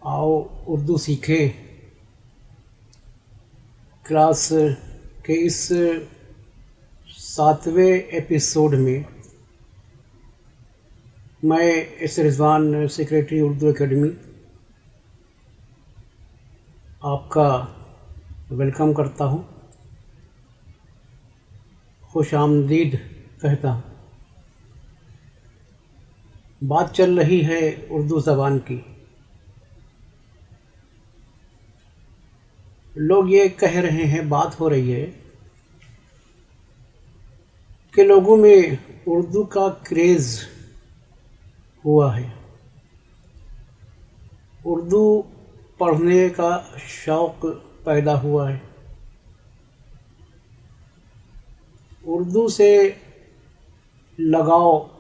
आओ उर्दू सीखें क्लास के इस 7वें एपिसोड में मैं S Rizwan secretary Urdu academy आपका वेलकम करता हूँ, खुश आमदीद कहता हूँ। बात चल रही है उर्दू ज़बान की। लोग ये कह रहे हैं, बात हो रही है कि लोगों में उर्दू का क्रेज़ हुआ है, उर्दू पढ़ने का शौक़ पैदा हुआ है, उर्दू से लगाव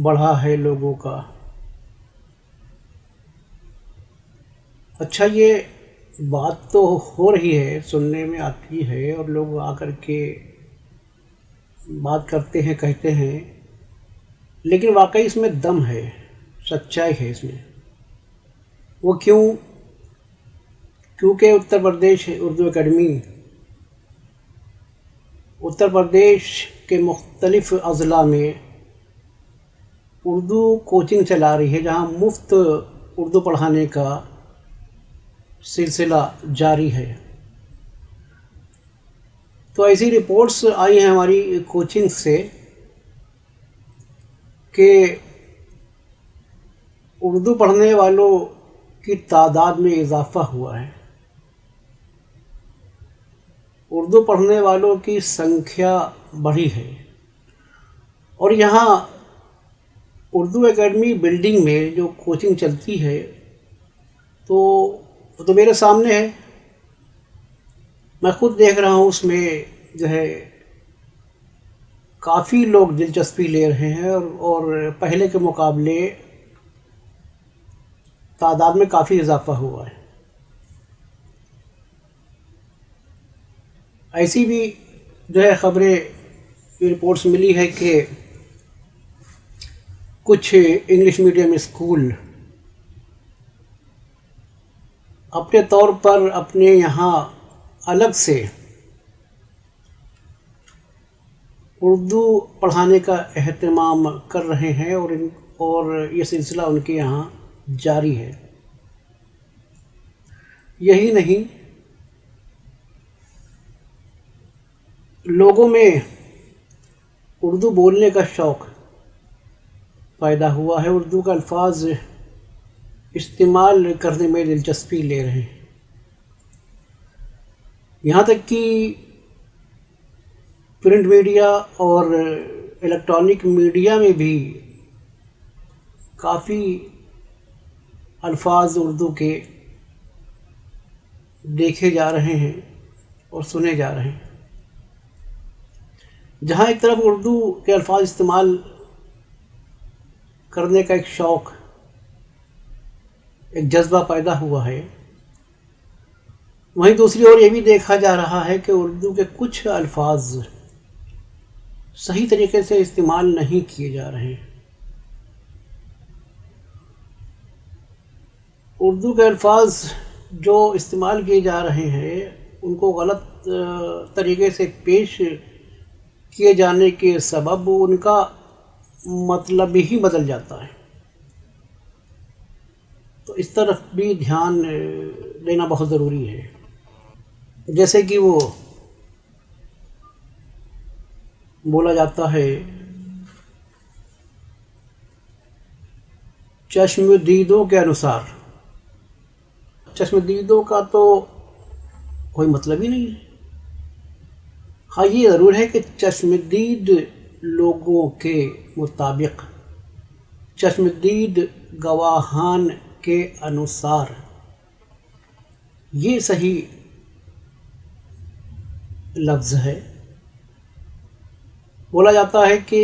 बढ़ा है लोगों का। अच्छा, ये बात तो हो रही है, सुनने में आती है और लोग आकर के बात करते हैं, कहते हैं, लेकिन वाकई इसमें दम है, सच्चाई है इसमें। वो क्यों? क्योंकि उत्तर प्रदेश उर्दू एकेडमी उत्तर प्रदेश के मुख्तलिफ़ अज़ला में उर्दू कोचिंग चला रही है, जहाँ मुफ्त उर्दू पढ़ाने का सिलसिला जारी है। तो ऐसी रिपोर्ट्स आई हैं हमारी कोचिंग से कि उर्दू पढ़ने वालों की तादाद में इजाफ़ा हुआ है, उर्दू पढ़ने वालों की संख्या बढ़ी है। और यहाँ उर्दू एकेडमी बिल्डिंग में जो कोचिंग चलती है तो मेरे सामने है, मैं खुद देख रहा हूँ। उसमें जो है काफ़ी लोग दिलचस्पी ले रहे हैं और पहले के मुकाबले तादाद में काफ़ी इजाफ़ा हुआ है। ऐसी भी जो है ख़बरें, रिपोर्ट्स मिली है कि कुछ इंग्लिश मीडियम स्कूल अपने तौर पर अपने यहाँ अलग से उर्दू पढ़ाने का एहतमाम कर रहे हैं और ये सिलसिला उनके यहाँ जारी है। यही नहीं, लोगों में उर्दू बोलने का शौक़ पैदा हुआ है, उर्दू का अल्फाज इस्तेमाल करने में दिलचस्पी ले रहे हैं। यहाँ तक कि प्रिंट मीडिया और इलेक्ट्रॉनिक मीडिया में भी काफ़ी अल्फाज उर्दू के देखे जा रहे हैं और सुने जा रहे हैं। जहाँ एक तरफ उर्दू के अल्फाज इस्तेमाल करने का एक शौक़, एक जज्बा पैदा हुआ है, वहीं दूसरी ओर ये भी देखा जा रहा है कि उर्दू के कुछ अल्फाज सही तरीके से इस्तेमाल नहीं किए जा रहे हैं। उर्दू के अल्फाज जो इस्तेमाल किए जा रहे हैं उनको गलत तरीके से पेश किए जाने के सबब उनका मतलब ही बदल जाता है। तो इस तरफ भी ध्यान देना बहुत ज़रूरी है। जैसे कि वो बोला जाता है, चश्मदीदों के अनुसार। चश्मदीदों का तो कोई मतलब ही नहीं है। हाँ, ये ज़रूर है कि चश्मदीद लोगों के मुताबिक, चश्मदीद गवाहान के अनुसार, ये सही लफ्ज़ है। बोला जाता है कि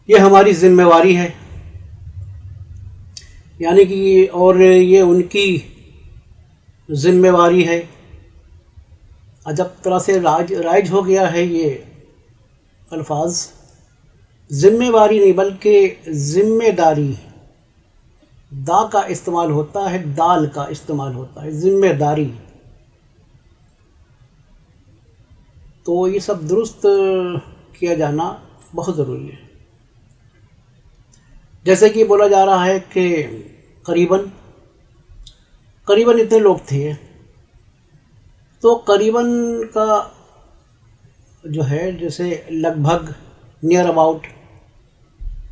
ये हमारी ज़िम्मेवारी है, यानी कि और ये उनकी ज़िम्मेवारी है। अजब तरह से राइज हो गया है ये अल्फाज। ज़िम्मेवारी नहीं बल्कि ज़िम्मेदारी, दा का इस्तेमाल होता है, दाल का इस्तेमाल होता है, जिम्मेदारी। तो ये सब दुरुस्त किया जाना बहुत ज़रूरी है। जैसे कि बोला जा रहा है कि करीबन करीबन इतने लोग थे, तो करीबन का जो है जैसे लगभग, नियर अबाउट,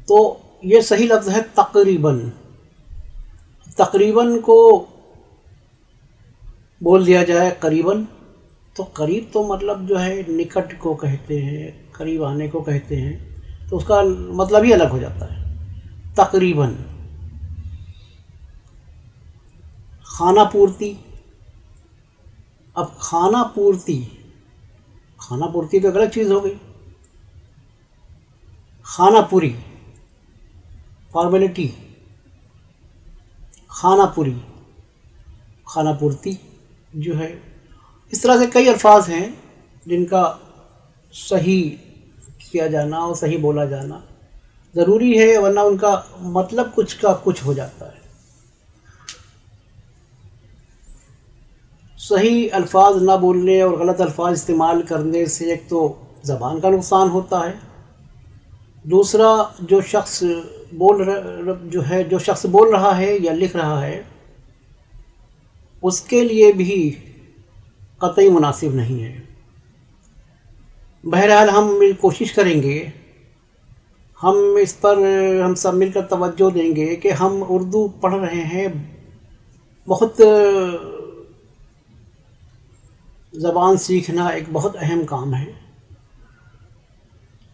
तो ये सही लफ्ज़ है तकरीबन। तकरीबन को बोल दिया जाए करीबन, तो करीब तो मतलब जो है निकट को कहते हैं, करीब आने को कहते हैं, तो उसका मतलब ही अलग हो जाता है। तकरीबन। खाना पूर्ति। अब खाना पूर्ति तो एक अलग चीज़ हो गई। खाना पूरी, फॉर्मेलिटी, खाना पूरी, खाना पूर्ति जो है। इस तरह से कई अल्फाज हैं जिनका सही किया जाना और सही बोला जाना ज़रूरी है, वरना उनका मतलब कुछ का कुछ हो जाता है। सही अल्फाज ना बोलने और गलत अल्फाज इस्तेमाल करने से एक तो ज़बान का नुकसान होता है, दूसरा जो शख्स बोल रहा है या लिख रहा है उसके लिए भी कतई मुनासिब नहीं है। बहरहाल हम कोशिश करेंगे, हम इस पर हम सब मिलकर तवज्जो देंगे कि हम उर्दू पढ़ रहे हैं, बहुत ज़बान सीखना एक बहुत अहम काम है।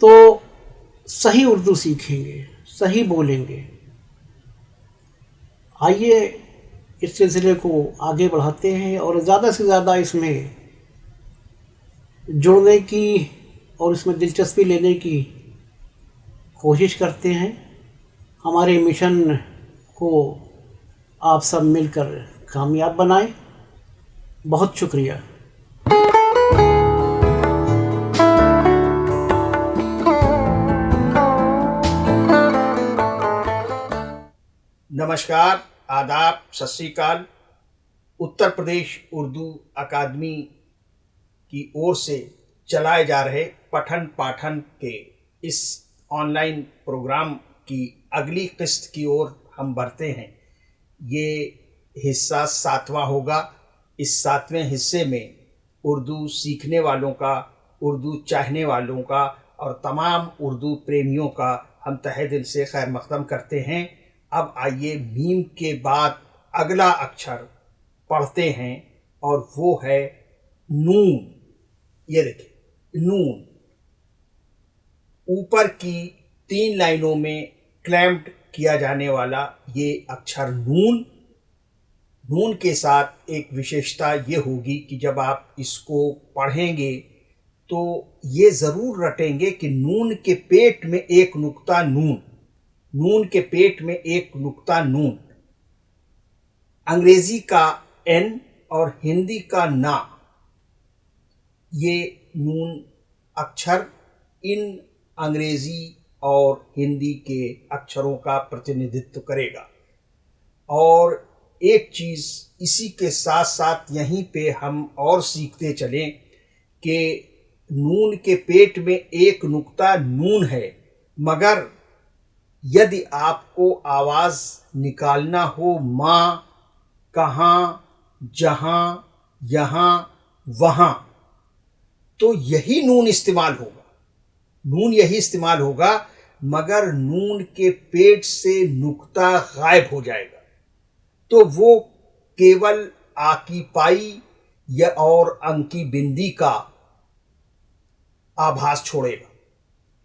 तो सही उर्दू सीखेंगे, सही बोलेंगे। आइए इस सिलसिले को आगे बढ़ाते हैं और ज़्यादा से ज़्यादा इसमें जुड़ने की और इसमें दिलचस्पी लेने की कोशिश करते हैं। हमारे मिशन को आप सब मिलकर कामयाब बनाएं। बहुत शुक्रिया। नमस्कार, आदाब, सत श्री अकाल। उत्तर प्रदेश उर्दू अकादमी की ओर से चलाए जा रहे पठन पाठन के इस ऑनलाइन प्रोग्राम की अगली किस्त की ओर हम बढ़ते हैं। ये हिस्सा 7वां होगा। इस 7वें हिस्से में उर्दू सीखने वालों का, उर्दू चाहने वालों का और तमाम उर्दू प्रेमियों का हम तहे दिल से खैर मक़दम करते हैं। अब आइए मीम के बाद अगला अक्षर पढ़ते हैं और वो है नून। ये देखिए, नून ऊपर की 3 लाइनों में क्लैम्प्ड किया जाने वाला ये अक्षर नून। नून के साथ एक विशेषता ये होगी कि जब आप इसको पढ़ेंगे तो ये ज़रूर रटेंगे कि नून के पेट में एक नुक्ता नून, नून के पेट में एक नुक्ता नून। अंग्रेजी का एन और हिंदी का ना, ये नून अक्षर इन अंग्रेजी और हिंदी के अक्षरों का प्रतिनिधित्व करेगा। और एक चीज़ इसी के साथ साथ यहीं पे हम और सीखते चलें कि नून के पेट में एक नुक्ता नून है, मगर यदि आपको आवाज़ निकालना हो माँ, कहाँ, जहाँ, यहाँ, वहाँ, तो यही नून इस्तेमाल होगा, नून यही इस्तेमाल होगा, मगर नून के पेट से नुक्ता गायब हो जाएगा। तो वो केवल आ की पाई या और अंग की बिंदी का आभास छोड़ेगा।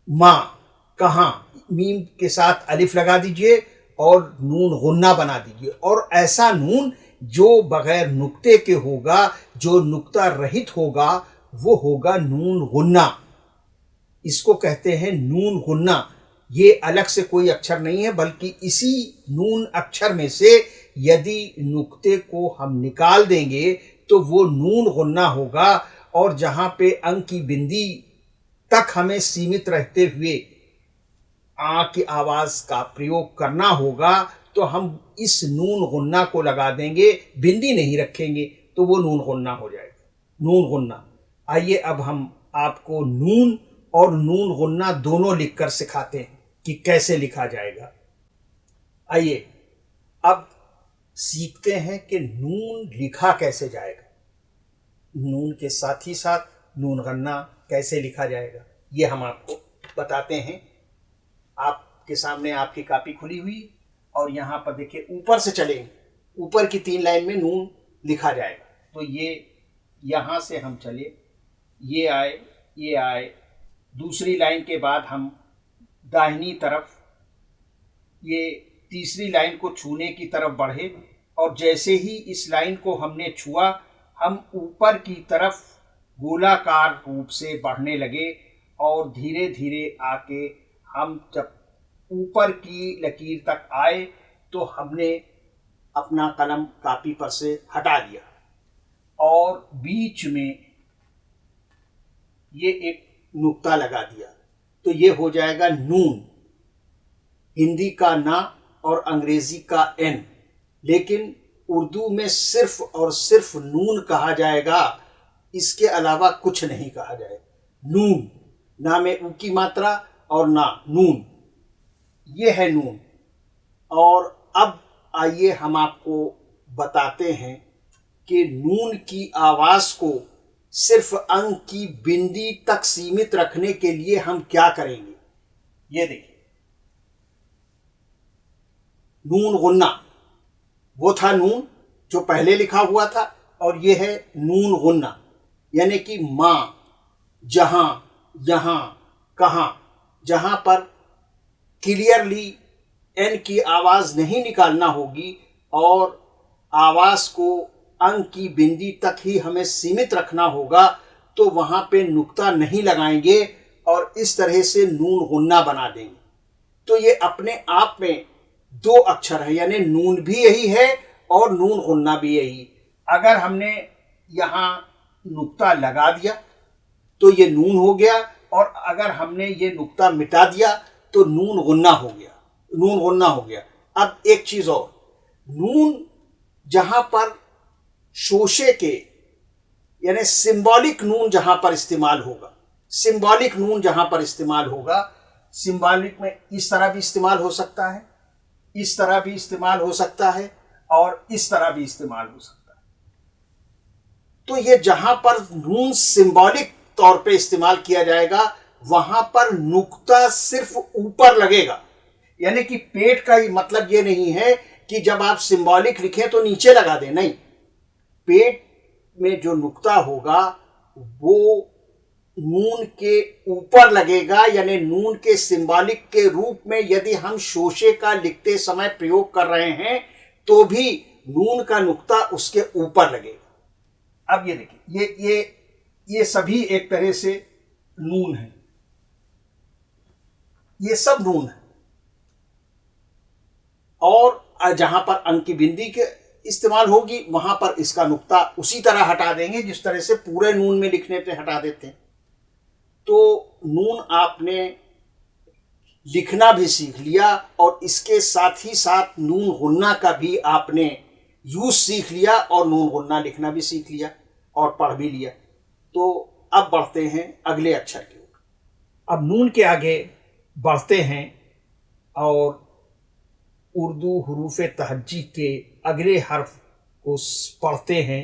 माँ, कहाँ, मीम के साथ अलिफ लगा दीजिए और नून गुन्ना बना दीजिए, और ऐसा नून जो बगैर नुक्ते के होगा, जो नुक्ता रहित होगा, वो होगा नून गुन्ना। इसको कहते हैं नून गुन्ना। ये अलग से कोई अक्षर नहीं है, बल्कि इसी नून अक्षर में से यदि नुक्ते को हम निकाल देंगे तो वो नून गुन्ना होगा, और जहाँ पे अंग की बिंदी तक हमें सीमित रहते हुए आ की आवाज़ का प्रयोग करना होगा, तो हम इस नून गुन्ना को लगा देंगे, बिंदी नहीं रखेंगे, तो वो नून गुन्ना हो जाएगा, नून गुन्ना। आइए अब हम आपको नून और नून गुन्ना दोनों लिखकर सिखाते हैं कि कैसे लिखा जाएगा। आइए अब सीखते हैं कि नून लिखा कैसे जाएगा, नून के साथ ही साथ नून गन्ना कैसे लिखा जाएगा, ये हम आपको बताते हैं। आपके सामने आपकी कॉपी खुली हुई और यहाँ पर देखिए ऊपर से चलेंगे, ऊपर की 3 लाइन में नून लिखा जाएगा। तो ये यहाँ से हम चले, ये आए, ये आए, दूसरी लाइन के बाद हम दाहिनी तरफ ये तीसरी लाइन को छूने की तरफ बढ़े और जैसे ही इस लाइन को हमने छुआ हम ऊपर की तरफ गोलाकार रूप से बढ़ने लगे और धीरे धीरे आके हम जब ऊपर की लकीर तक आए तो हमने अपना कलम कॉपी पर से हटा दिया और बीच में ये एक नुक्ता लगा दिया। तो ये हो जाएगा नून, हिंदी का ना और अंग्रेजी का एन, लेकिन उर्दू में सिर्फ और सिर्फ नून कहा जाएगा, इसके अलावा कुछ नहीं कहा जाएगा। नून, ना में ऊ की मात्रा और ना नून, ये है नून। और अब आइए हम आपको बताते हैं कि नून की आवाज को सिर्फ अंक की बिंदी तक सीमित रखने के लिए हम क्या करेंगे। ये देखिए, नून गुन्ना, वो था नून जो पहले लिखा हुआ था, और ये है नून गुन्ना, यानी कि मां, जहां, यहां, कहां, जहां पर क्लियरली एन की आवाज नहीं निकालना होगी और आवाज को अंक की बिंदी तक ही हमें सीमित रखना होगा, तो वहां पे नुक्ता नहीं लगाएंगे और इस तरह से नून गुन्ना बना देंगे। तो ये अपने आप में 2 अक्षर है, यानी नून भी यही है और नून गुन्ना भी यही। अगर हमने यहाँ नुक्ता लगा दिया तो ये नून हो गया, और अगर हमने ये नुक्ता मिटा दिया तो नून गुन्ना हो गया, नून गुन्ना हो गया। अब एक चीज और, नून जहां पर शोशे के यानी सिंबॉलिक नून जहां पर इस्तेमाल होगा, सिंबॉलिक नून जहां पर इस्तेमाल होगा, सिंबॉलिक में इस तरह भी इस्तेमाल हो सकता है, इस तरह भी इस्तेमाल हो सकता है और इस तरह भी इस्तेमाल हो सकता है। तो ये जहां पर नून सिंबॉलिक तौर पे इस्तेमाल किया जाएगा वहां पर नुक्ता सिर्फ ऊपर लगेगा, यानी कि पेट का मतलब ये नहीं है कि जब आप सिंबॉलिक लिखें तो नीचे लगा दें, नहीं, पेट में जो नुक्ता होगा वो नून के ऊपर लगेगा, यानी नून के सिंबॉलिक के रूप में यदि हम शोशे का लिखते समय प्रयोग कर रहे हैं तो भी नून का नुक्ता उसके ऊपर लगेगा। अब ये देखिए, ये सभी एक तरह से नून है, ये सब नून है। और जहां पर अंक की बिंदी के इस्तेमाल होगी वहां पर इसका नुक्ता उसी तरह हटा देंगे जिस तरह से पूरे नून में लिखने पे हटा देते हैं। तो नून आपने लिखना भी सीख लिया और इसके साथ ही साथ नून गुन्ना का भी आपने यूज सीख लिया और नून गुन्ना लिखना भी सीख लिया और पढ़ भी लिया। तो अब बढ़ते हैं अगले अक्षर की ओर। अब नून के आगे बढ़ते हैं और उर्दू हरूफ तहज्जी के अगले हर्फ को पढ़ते हैं,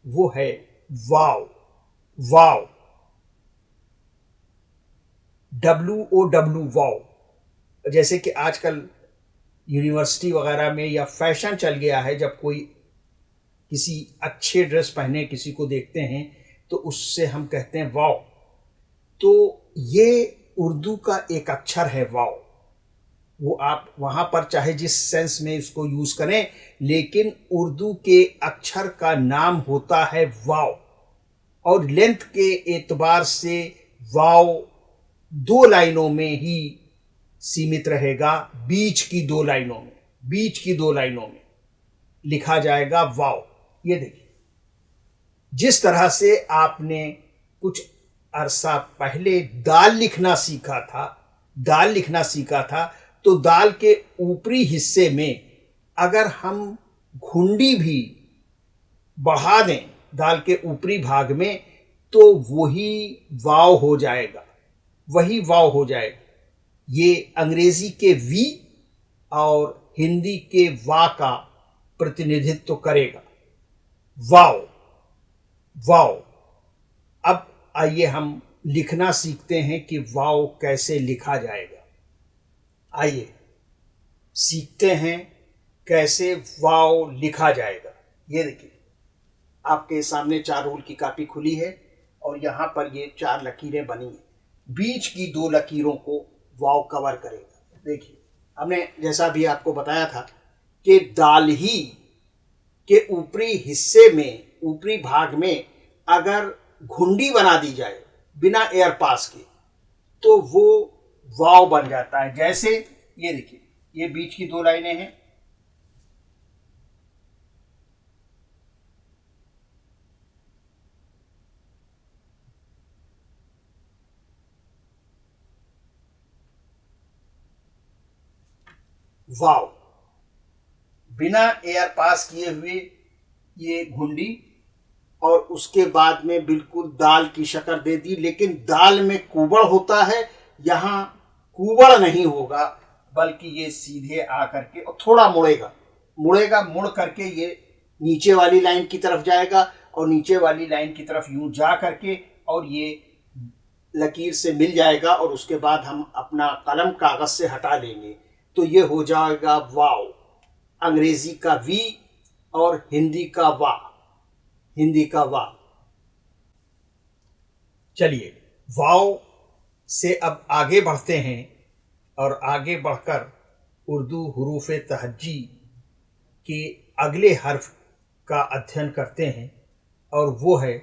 वो है वाव। वाव, WOW, वाव। जैसे कि आजकल यूनिवर्सिटी वगैरह में या फैशन चल गया है, जब कोई किसी अच्छे ड्रेस पहने किसी को देखते हैं तो उससे हम कहते हैं वाव। तो ये उर्दू का एक अक्षर है वाव। वो आप वहां पर चाहे जिस सेंस में इसको यूज करें, लेकिन उर्दू के अक्षर का नाम होता है वाव। और लेंथ के एतबार से वाव 2 लाइनों में ही सीमित रहेगा, बीच की 2 लाइनों में, बीच की 2 लाइनों में लिखा जाएगा वाव। ये देखिए, जिस तरह से आपने कुछ अरसा पहले दाल लिखना सीखा था, दाल लिखना सीखा था, तो दाल के ऊपरी हिस्से में अगर हम घुंडी भी बढ़ा दें दाल के ऊपरी भाग में तो वही वाव हो जाएगा, वही वाव हो जाएगा। ये अंग्रेजी के वी और हिंदी के वा का प्रतिनिधित्व करेगा। वाव, वाव। अब आइए हम लिखना सीखते हैं कि वाव कैसे लिखा जाएगा। आइए सीखते हैं कैसे वाव लिखा जाएगा। ये देखिए, आपके सामने 4 रूल की कॉपी खुली है और यहाँ पर ये 4 लकीरें बनी हैं। बीच की 2 लकीरों को वाव कवर करेगा। देखिए, हमने जैसा भी आपको बताया था कि दाल ही के ऊपरी हिस्से में, ऊपरी भाग में अगर घुंडी बना दी जाए बिना एयर पास के तो वो वाव बन जाता है। जैसे ये देखिए, ये बीच की 2 लाइनें हैं, वाव। बिना एयर पास किए हुए ये घुंडी, और उसके बाद में बिल्कुल दाल की शक्ल दे दी, लेकिन दाल में कुबड़ होता है, यहाँ कुबड़ नहीं होगा, बल्कि ये सीधे आकर के और थोड़ा मुड़ेगा, मुड़ करके ये नीचे वाली लाइन की तरफ जाएगा और नीचे वाली लाइन की तरफ यूं जा करके और ये लकीर से मिल जाएगा और उसके बाद हम अपना कलम कागज से हटा लेंगे तो ये हो जाएगा वाव। अंग्रेजी का वी और हिंदी का वा, हिंदी का वा। चलिए वाव से अब आगे बढ़ते हैं और आगे बढ़कर उर्दू हुरूफ तहज्जी के अगले हर्फ का अध्ययन करते हैं और वो है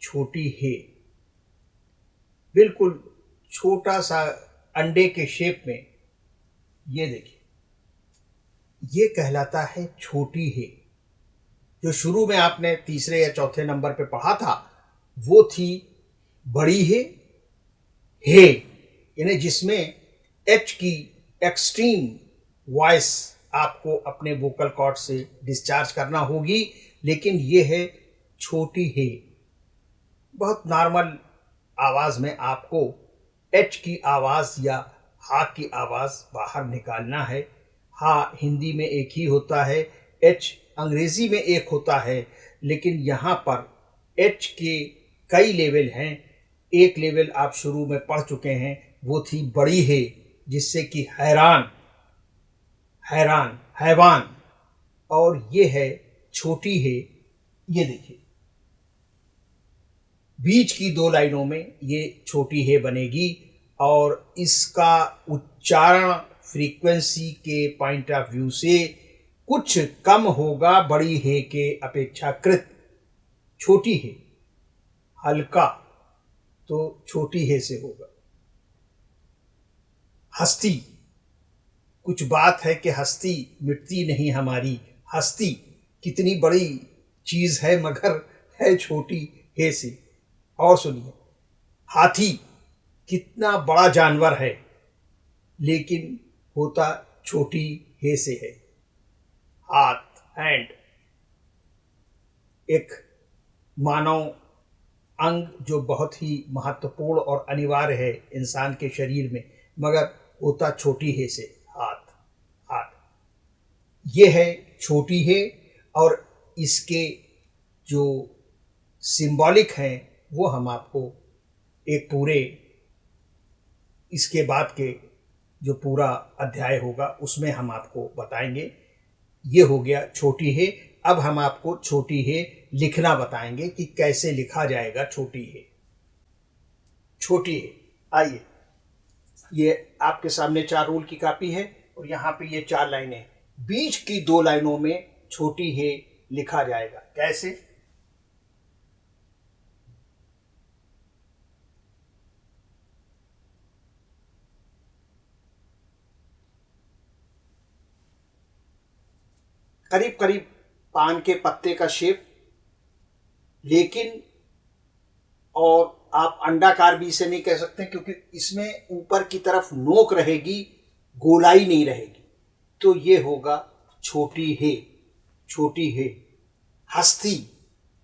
छोटी हे। बिल्कुल छोटा सा अंडे के शेप में, ये देखिए, ये कहलाता है छोटी हे। जो शुरू में आपने 3 या 4 नंबर पे पढ़ा था वो थी बड़ी हे, यानी जिसमें एच की एक्सट्रीम वॉइस आपको अपने वोकल कॉर्ड से डिस्चार्ज करना होगी, लेकिन ये है छोटी हे। बहुत नॉर्मल आवाज में आपको एच की आवाज या हा की आवाज बाहर निकालना है। हा हिंदी में एक ही होता है, एच अंग्रेजी में एक होता है, लेकिन यहाँ पर एच के कई लेवल हैं। एक लेवल आप शुरू में पढ़ चुके हैं, वो थी बड़ी है, जिससे कि हैरान, हैरान, हैवान, और ये है छोटी है। ये देखिए, बीच की 2 लाइनों में ये छोटी है बनेगी और इसका उच्चारण फ्रीक्वेंसी के पॉइंट ऑफ व्यू से कुछ कम होगा बड़ी है के अपेक्षाकृत। छोटी है हल्का तो छोटी है से होगा। हस्ती, कुछ बात है कि हस्ती मिटती नहीं हमारी, हस्ती कितनी बड़ी चीज है मगर है छोटी है से। और सुनिए, हाथी कितना बड़ा जानवर है लेकिन होता छोटी हे से है। हाथ, हैंड, एक मानव अंग जो बहुत ही महत्वपूर्ण और अनिवार्य है इंसान के शरीर में, मगर होता छोटी हे से। हाथ, हाथ, ये है छोटी हे, और इसके जो सिंबॉलिक हैं वो हम आपको एक पूरे इसके बाद के जो पूरा अध्याय होगा उसमें हम आपको बताएंगे। ये हो गया छोटी है। अब हम आपको छोटी है लिखना बताएंगे कि कैसे लिखा जाएगा छोटी है। छोटी है, आइए, ये आपके सामने 4 रूल की कॉपी है और यहाँ पे ये 4 लाइनें, बीच की 2 लाइनों में छोटी है लिखा जाएगा। कैसे? करीब करीब पान के पत्ते का शेप, लेकिन और आप अंडाकार भी इसे नहीं कह सकते क्योंकि इसमें ऊपर की तरफ नोक रहेगी, गोलाई नहीं रहेगी। तो ये होगा छोटी है, छोटी है, हस्ती,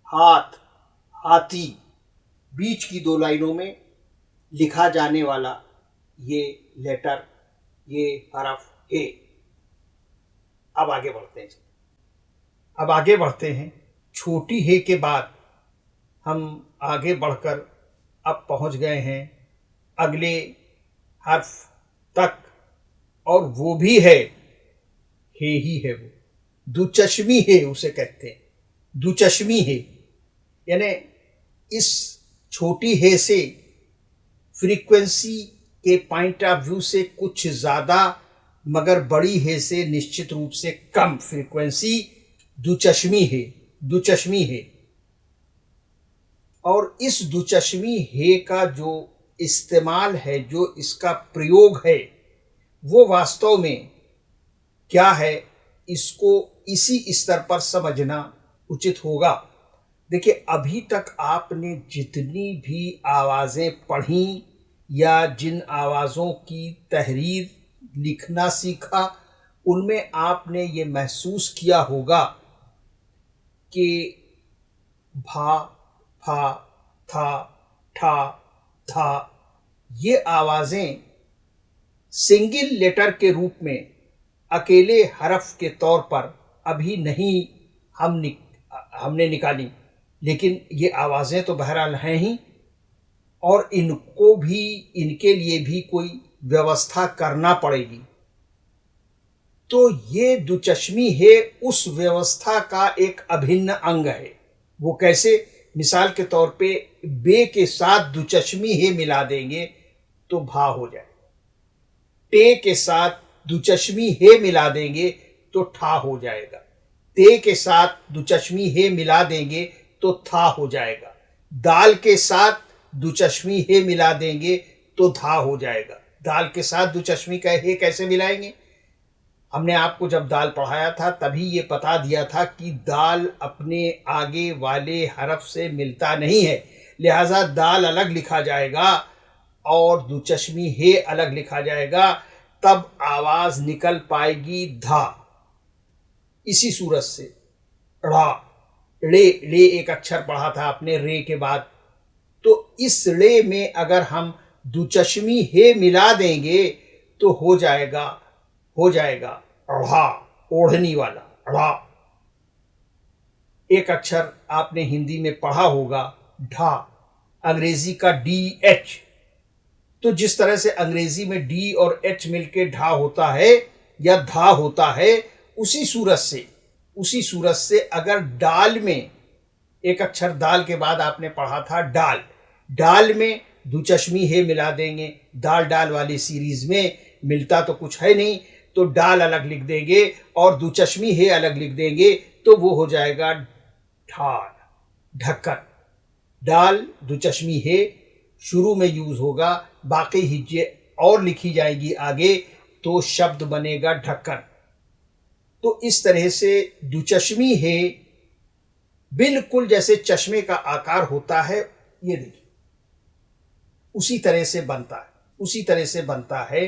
हाथ, हाथी, बीच की दो लाइनों में लिखा जाने वाला ये लेटर, ये हरफ है। अब आगे बढ़ते हैं। छोटी है के बाद हम आगे बढ़कर अब पहुंच गए हैं अगले हर्फ तक, और वो भी है ही है, वो दुचश्मी है उसे कहते हैं, दुचश्मी है। यानी इस छोटी है से फ्रीक्वेंसी के पॉइंट ऑफ व्यू से कुछ ज़्यादा, मगर बड़ी है से निश्चित रूप से कम फ्रीक्वेंसी दुचश्मी है, दुचश्मी है। और इस दुचश्मी है का जो इस्तेमाल है, जो इसका प्रयोग है, वो वास्तव में क्या है, इसको इसी स्तर पर समझना उचित होगा। देखिए, अभी तक आपने जितनी भी आवाज़ें पढ़ी या जिन आवाज़ों की तहरीर लिखना सीखा, उनमें आपने ये महसूस किया होगा कि भा, फा, था, ठा, था, ये आवाज़ें सिंगल लेटर के रूप में अकेले हरफ के तौर पर अभी नहीं हमने निकाली, लेकिन ये आवाज़ें तो बहरहाल हैं ही, और इनके लिए भी कोई व्यवस्था करना पड़ेगी। तो ये दुचश्मी है उस व्यवस्था का एक अभिन्न अंग है। वो कैसे? मिसाल के तौर पे बे के साथ दुचश्मी है मिला देंगे तो भा हो जाए, टे के साथ दुचश्मी है मिला देंगे तो ठा हो जाएगा, ते के साथ दुचश्मी है मिला देंगे तो था हो जाएगा, दाल के साथ दुचश्मी है मिला देंगे तो धा हो जाएगा। दाल के साथ दुचश्मी का है कैसे मिलाएंगे? हमने आपको जब दाल पढ़ाया था तभी ये बता दिया था कि दाल अपने आगे वाले हरफ से मिलता नहीं है, लिहाजा दाल अलग लिखा जाएगा और दुचश्मी है अलग लिखा जाएगा, तब आवाज निकल पाएगी धा। इसी सूरत से रा, रे, रे एक अक्षर पढ़ा था आपने रे के बाद, तो इस रे में अगर हम दुचश्मी है मिला देंगे तो हो जाएगा ढ़ा, ओढ़नी वाला ढ़ा। एक अक्षर आपने हिंदी में पढ़ा होगा ढा, अंग्रेजी का DH। तो जिस तरह से अंग्रेजी में डी और एच मिलके ढा होता है या धा होता है, उसी सूरत से अगर डाल में, एक अक्षर दाल के बाद आपने पढ़ा था डाल, डाल में दुचश्मी है मिला देंगे, दाल डाल वाली सीरीज में मिलता तो कुछ है नहीं, तो डाल अलग लिख देंगे और दुचश्मी है अलग लिख देंगे तो वो हो जाएगा ढाल, ढक्कन। डाल दुचश्मी है शुरू में यूज होगा, बाकी हिज्जे और लिखी जाएगी आगे तो शब्द बनेगा ढक्कन। तो इस तरह से दुचश्मी है बिल्कुल जैसे चश्मे का आकार होता है, ये देखिए उसी तरह से बनता है।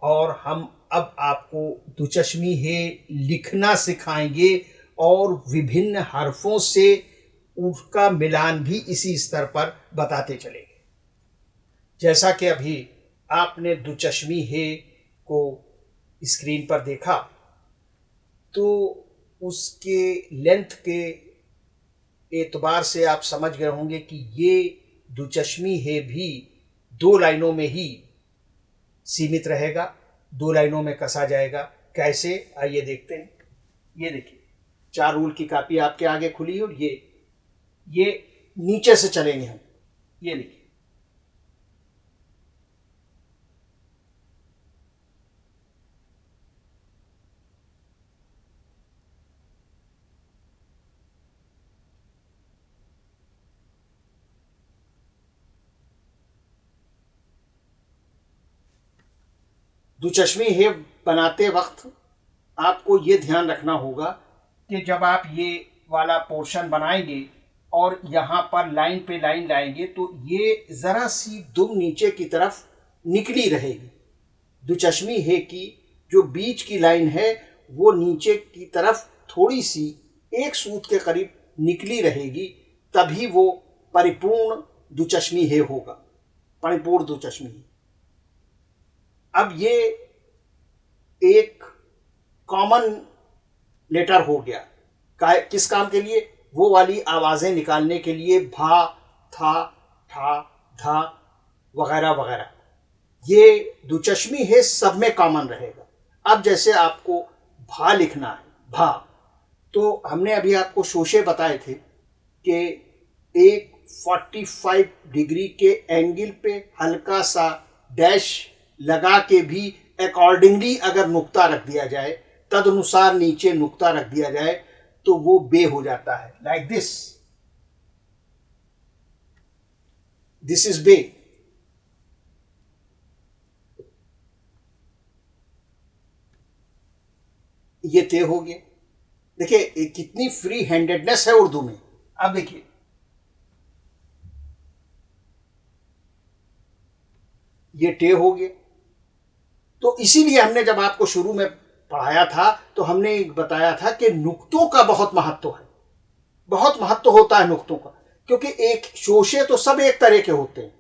और हम अब आपको दुचश्मी है लिखना सिखाएंगे और विभिन्न हरफों से उसका मिलान भी इसी स्तर पर बताते चलेंगे। जैसा कि अभी आपने दुचश्मी है को स्क्रीन पर देखा, तो उसके लेंथ के एतबार से आप समझ गए होंगे कि ये दुचश्मी है भी 2 लाइनों में ही सीमित रहेगा, 2 लाइनों में कसा जाएगा। कैसे? आइए देखते हैं। ये देखिए 4 रूल की कापी आपके आगे खुली है और ये नीचे से चलेंगे हम। ये देखिए दुचश्मी है बनाते वक्त आपको ये ध्यान रखना होगा कि जब आप ये वाला पोर्शन बनाएंगे और यहाँ पर लाइन पे लाइन लाएंगे तो ये ज़रा सी दुम नीचे की तरफ निकली रहेगी। दुचश्मी है की जो बीच की लाइन है वो नीचे की तरफ थोड़ी सी एक सूत के करीब निकली रहेगी, तभी वो परिपूर्ण दुचश्मी हे होगा, परिपूर्ण दुचश्मी हे। अब ये एक कॉमन लेटर हो गया, किस काम के लिए? वो वाली आवाज़ें निकालने के लिए, भा, था, ठा, धा वगैरह वगैरह। ये दुचश्मी है सब में कॉमन रहेगा। अब जैसे आपको भा लिखना है, भा, तो हमने अभी आपको शोशे बताए थे कि एक 45 डिग्री के एंगल पे हल्का सा डैश लगा के भी अकॉर्डिंगली अगर नुक्ता रख दिया जाए, तदनुसार नीचे नुक्ता रख दिया जाए, तो वो बे हो जाता है, लाइक दिस, दिस इज बे। ये ते हो गया। देखिए कितनी फ्री हैंडेडनेस है उर्दू में। अब देखिए ये टे हो गया। तो इसीलिए हमने जब आपको शुरू में पढ़ाया था तो हमने बताया था कि नुक्तों का बहुत महत्व है, बहुत महत्व होता है नुक्तों का, क्योंकि एक शोशे तो सब एक तरह के होते हैं।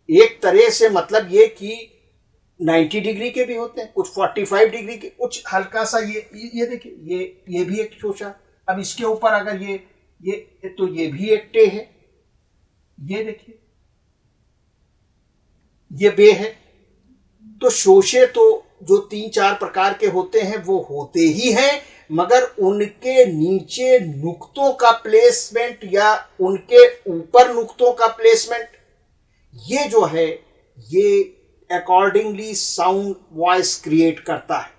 एक तरह से मतलब ये कि 90 डिग्री के भी होते हैं, कुछ 45 डिग्री के, कुछ हल्का सा ये देखिए ये भी एक शोशा। अब इसके ऊपर अगर ये तो ये भी एक टे है, ये देखिए ये बे है। तो शोशे तो जो 3-4 प्रकार के होते हैं वो होते ही हैं, मगर उनके नीचे नुक्तों का प्लेसमेंट या उनके ऊपर नुक्तों का प्लेसमेंट, ये जो है ये अकॉर्डिंगली साउंड वॉइस क्रिएट करता है,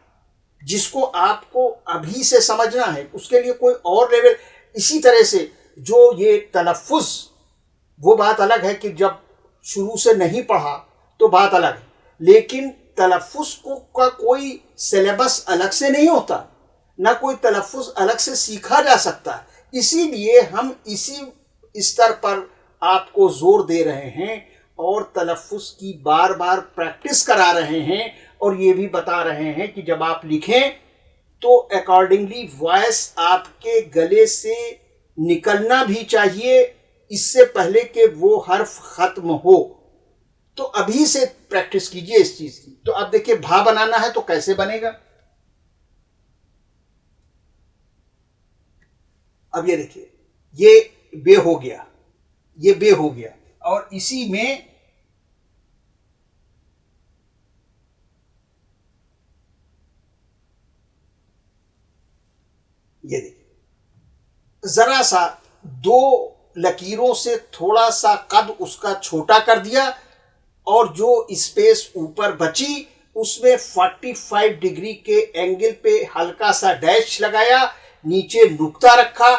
जिसको आपको अभी से समझना है। उसके लिए कोई और लेवल, इसी तरह से जो ये तलफ़ुज़, वो बात अलग है कि जब शुरू से नहीं पढ़ा तो बात अलग है, लेकिन तलफ़ुज़ का कोई सिलेबस अलग से नहीं होता, ना कोई तलफ़ुज़ अलग से सीखा जा सकता। इसीलिए हम इसी स्तर पर आपको जोर दे रहे हैं और तलफ़ुज़ की बार बार प्रैक्टिस करा रहे हैं, और ये भी बता रहे हैं कि जब आप लिखें तो अकॉर्डिंगली वॉइस आपके गले से निकलना भी चाहिए, इससे पहले कि वो हर्फ ख़त्म हो। तो अभी से प्रैक्टिस कीजिए इस चीज़ की। तो अब देखिए भा बनाना है तो कैसे बनेगा। अब ये देखिए ये बे हो गया, ये बे हो गया, और इसी में ये देखिए जरा सा 2 लकीरों से थोड़ा सा कद उसका छोटा कर दिया, और जो स्पेस ऊपर बची उसमें 45 डिग्री के एंगल पे हल्का सा डैश लगाया, नीचे नुक्ता रखा,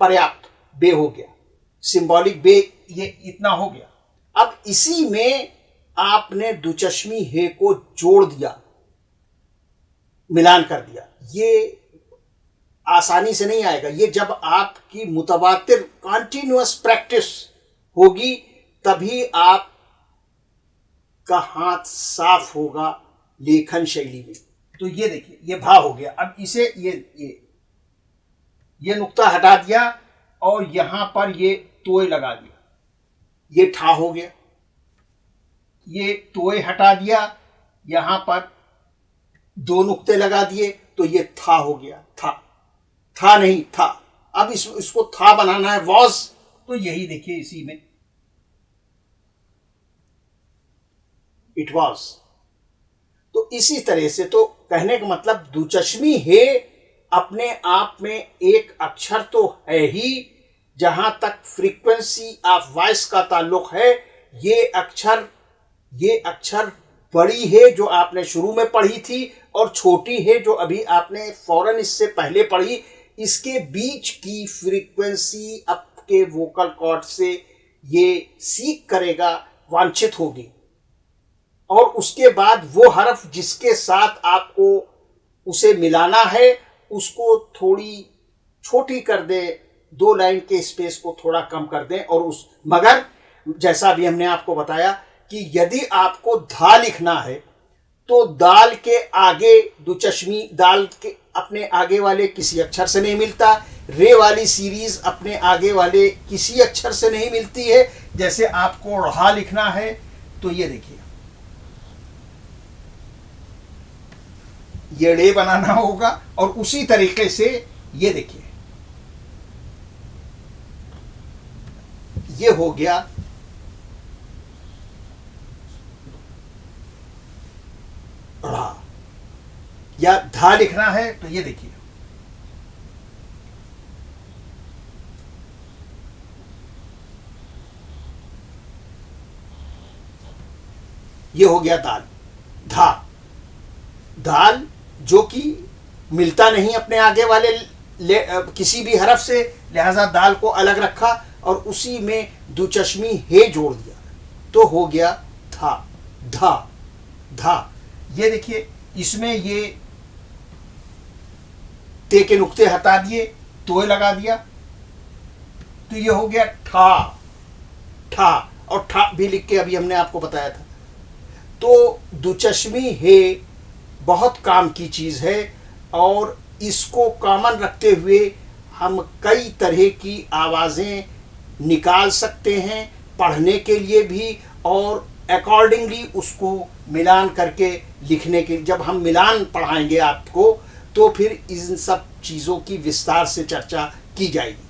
पर्याप्त, बे हो गया, सिंबॉलिक बे, ये इतना हो गया। अब इसी में आपने दुचश्मी हे को जोड़ दिया, मिलान कर दिया। ये आसानी से नहीं आएगा, ये जब आपकी मुतवातिर कंटिन्यूअस प्रैक्टिस होगी तभी आप का हाथ साफ होगा लेखन शैली में। तो ये देखिए ये भा हो गया। अब इसे ये नुक्ता हटा दिया और यहां पर ये तोय लगा दिया, ये ठा हो गया। ये तोय हटा दिया, यहां पर 2 नुक्ते लगा दिए तो ये था हो गया, था नहीं था। अब इसको था बनाना है, वॉज, तो यही देखिए इसी में इट वॉज। तो इसी तरह से, तो कहने का मतलब दुचश्मी हे अपने आप में एक अक्षर तो है ही, जहां तक फ्रीक्वेंसी ऑफ वॉइस का ताल्लुक है, ये अक्षर बड़ी है जो आपने शुरू में पढ़ी थी, और छोटी है जो अभी आपने फौरन इससे पहले पढ़ी। इसके बीच की फ्रीक्वेंसी आपके वोकल कॉर्ड से ये सीख करेगा, वांछित होगी, और उसके बाद वो हरफ जिसके साथ आपको उसे मिलाना है उसको थोड़ी छोटी कर दें, 2 लाइन के स्पेस को थोड़ा कम कर दें, और मगर जैसा भी हमने आपको बताया कि यदि आपको धा लिखना है तो दाल के आगे दुचश्मी, दाल के अपने आगे वाले किसी अक्षर से नहीं मिलता। रे वाली सीरीज अपने आगे वाले किसी अक्षर से नहीं मिलती है। जैसे आपको ढ़ा लिखना है तो ये देखिए, ये रे बनाना होगा, और उसी तरीके से ये देखिए, ये हो गया ढ़ा। या धा लिखना है तो ये देखिए, ये हो गया दाल। धा, दाल जो कि मिलता नहीं अपने आगे वाले किसी भी हरफ से, लिहाजा दाल को अलग रखा और उसी में दुचश्मी हे जोड़ दिया तो हो गया था। धा, धा। ये देखिए, इसमें ये ते के नुक्ते हटा दिए, तो लगा दिया, तो ये हो गया ठा। ठा और ठा भी लिख के अभी हमने आपको बताया था। तो दुचश्मी हे बहुत काम की चीज़ है, और इसको कॉमन रखते हुए हम कई तरह की आवाज़ें निकाल सकते हैं पढ़ने के लिए भी, और अकॉर्डिंगली उसको मिलान करके लिखने के। जब हम मिलान पढ़ाएंगे आपको तो फिर इन सब चीज़ों की विस्तार से चर्चा की जाएगी।